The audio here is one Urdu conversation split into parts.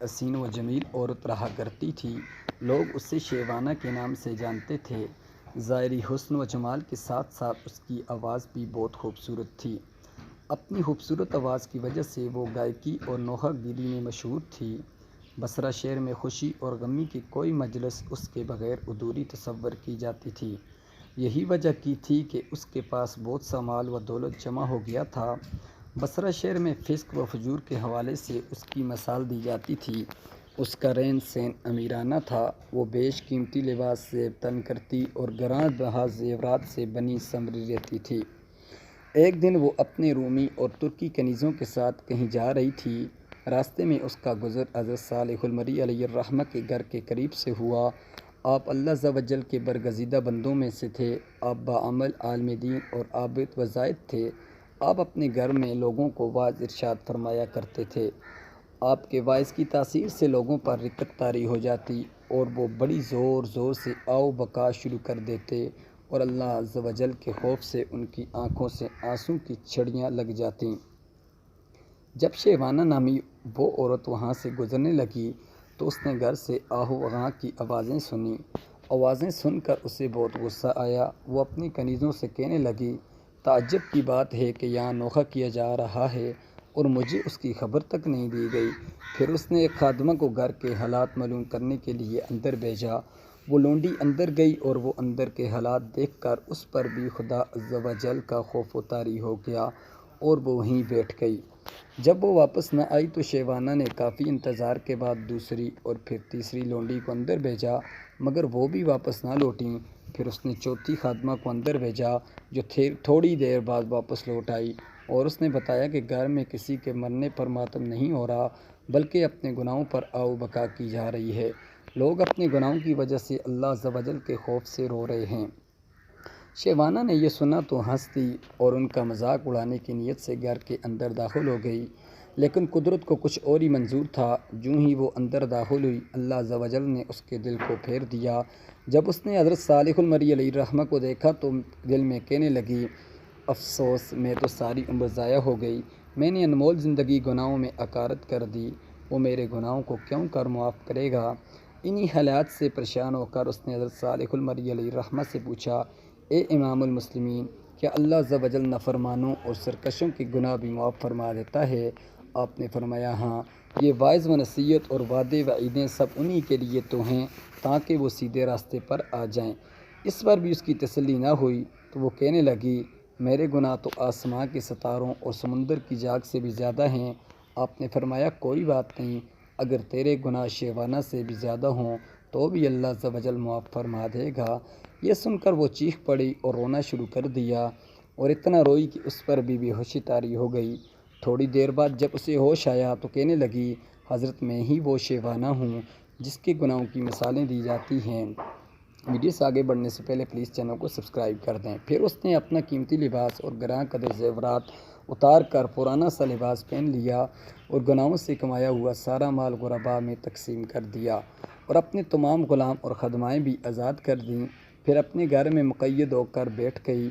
حسین و جمیل عورت رہا کرتی تھی۔ لوگ اسے شیوانہ کے نام سے جانتے تھے۔ ظاہری حسن و جمال کے ساتھ ساتھ اس کی آواز بھی بہت خوبصورت تھی۔ اپنی خوبصورت آواز کی وجہ سے وہ گائیکی اور نوحہ گیری میں مشہور تھی۔ بصرہ شہر میں خوشی اور غمی کی کوئی مجلس اس کے بغیر ادھوری تصور کی جاتی تھی۔ یہی وجہ کی تھی کہ اس کے پاس بہت سا مال و دولت جمع ہو گیا تھا۔ بصرہ شہر میں فسق و فجور کے حوالے سے اس کی مثال دی جاتی تھی۔ اس کا رہن سہن امیرانہ تھا۔ وہ بیش قیمتی لباس زیب تن کرتی اور گراں بہا زیورات سے بنی سنوری رہتی تھی۔ ایک دن وہ اپنے رومی اور ترکی کنیزوں کے ساتھ کہیں جا رہی تھی۔ راستے میں اس کا گزر حضرت صالح المری علیہ الرحمہ کے گھر کے قریب سے ہوا۔ آپ اللہ عز و جل کے برگزیدہ بندوں میں سے تھے۔ آپ باعمل عالم دین اور عابد و زاہد تھے۔ آپ اپنے گھر میں لوگوں کو واعظ ارشاد فرمایا کرتے تھے۔ آپ کے واعظ کی تاثیر سے لوگوں پر رقت طاری ہو جاتی اور وہ بڑی زور زور سے آؤ بکا شروع کر دیتے اور اللہ عز و جل کے خوف سے ان کی آنکھوں سے آنسوں کی چھڑیاں لگ جاتیں۔ جب شیوانہ نامی وہ عورت وہاں سے گزرنے لگی تو اس نے گھر سے آہ و غاں کی آوازیں سنیں۔ آوازیں سن کر اسے بہت غصہ آیا۔ وہ اپنی کنیزوں سے کہنے لگی، تعجب کی بات ہے کہ یہاں نوحہ کیا جا رہا ہے اور مجھے اس کی خبر تک نہیں دی گئی۔ پھر اس نے ایک خادمہ کو گھر کے حالات معلوم کرنے کے لیے اندر بھیجا۔ وہ لونڈی اندر گئی اور وہ اندر کے حالات دیکھ کر اس پر بھی خدا عز و جل کا خوف و طاری ہو گیا اور وہ وہیں بیٹھ گئی۔ جب وہ واپس نہ آئی تو شیوانہ نے کافی انتظار کے بعد دوسری اور پھر تیسری لونڈی کو اندر بھیجا مگر وہ بھی واپس نہ لوٹیں۔ پھر اس نے چوتھی خادمہ کو اندر بھیجا جو تھوڑی دیر بعد واپس لوٹ آئی اور اس نے بتایا کہ گھر میں کسی کے مرنے پر ماتم نہیں ہو رہا بلکہ اپنے گناہوں پر آؤ بکا کی جا رہی ہے۔ لوگ اپنے گناہوں کی وجہ سے اللہ عز و جل کے خوف سے رو رہے ہیں۔ شیوانہ نے یہ سنا تو ہنس دی اور ان کا مذاق اڑانے کی نیت سے گھر کے اندر داخل ہو گئی، لیکن قدرت کو کچھ اور ہی منظور تھا۔ جوں ہی وہ اندر داخل ہوئی اللہ عز و جل نے اس کے دل کو پھیر دیا۔ جب اس نے حضرت صالح المری علیہ الرحمہ کو دیکھا تو دل میں کہنے لگی، افسوس، میں تو ساری عمر ضائع ہو گئی۔ میں نے انمول زندگی گناہوں میں عکارت کر دی۔ وہ میرے گناہوں کو کیوں کر معاف کرے گا؟ انہی حالات سے پریشان ہو کر اس نے حضرت صالح المری علیہ الرحمہ سے پوچھا، اے امام المسلمین، کیا اللہ عز و جل نافرمانوں اور سرکشوں کے گناہ بھی معاف فرما دیتا ہے؟ آپ نے فرمایا، ہاں، یہ واعظ و نصیحت اور وعدے وعیدیں سب انہی کے لیے تو ہیں تاکہ وہ سیدھے راستے پر آ جائیں۔ اس پر بھی اس کی تسلی نہ ہوئی تو وہ کہنے لگی، میرے گناہ تو آسماں کے ستاروں اور سمندر کی جاگ سے بھی زیادہ ہیں۔ آپ نے فرمایا، کوئی بات نہیں، اگر تیرے گناہ شیوانہ سے بھی زیادہ ہوں تو بھی اللہ عز و جل معاف فرما دے گا۔ یہ سن کر وہ چیخ پڑی اور رونا شروع کر دیا اور اتنا روئی کہ اس پر بھی بے ہوشی طاری ہو گئی۔ تھوڑی دیر بعد جب اسے ہوش آیا تو کہنے لگی، حضرت میں ہی وہ شیوانہ ہوں جس کے گناہوں کی مثالیں دی جاتی ہیں۔ ویڈیو سے آگے بڑھنے سے پہلے پلیز چینل کو سبسکرائب کر دیں۔ پھر اس نے اپنا قیمتی لباس اور گراں قدر زیورات اتار کر پرانا سا لباس پہن لیا اور گناہوں سے کمایا ہوا سارا مال غرباء میں تقسیم کر دیا اور اپنے تمام غلام اور خدمائیں بھی آزاد کر دیں۔ پھر اپنے گھر میں مقید ہو کر بیٹھ گئی۔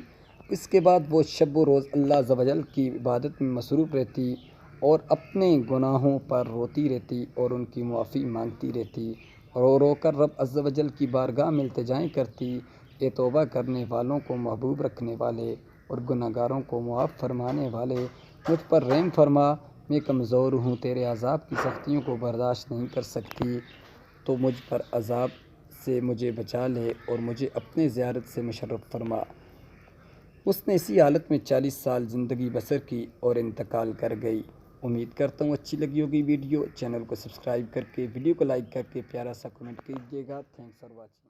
اس کے بعد وہ شب و روز اللہ عز و جل کی عبادت میں مصروف رہتی اور اپنے گناہوں پر روتی رہتی اور ان کی معافی مانگتی رہتی، رو رو کر رب عز و جل کی بارگاہ میں التجائیں کرتی، اے توبہ کرنے والوں کو محبوب رکھنے والے اور گناہگاروں کو معاف فرمانے والے، مجھ پر رحم فرما، میں کمزور ہوں، تیرے عذاب کی سختیوں کو برداشت نہیں کر سکتی، تو مجھ پر عذاب سے مجھے بچا لے اور مجھے اپنے زیارت سے مشرف فرما۔ اس نے اسی حالت میں 40 سال زندگی بسر کی اور انتقال کر گئی۔ امید کرتا ہوں اچھی لگی ہوگی ویڈیو۔ چینل کو سبسکرائب کر کے، ویڈیو کو لائک کر کے پیارا سا کمنٹ کیجیے گا۔ Thanks for watching.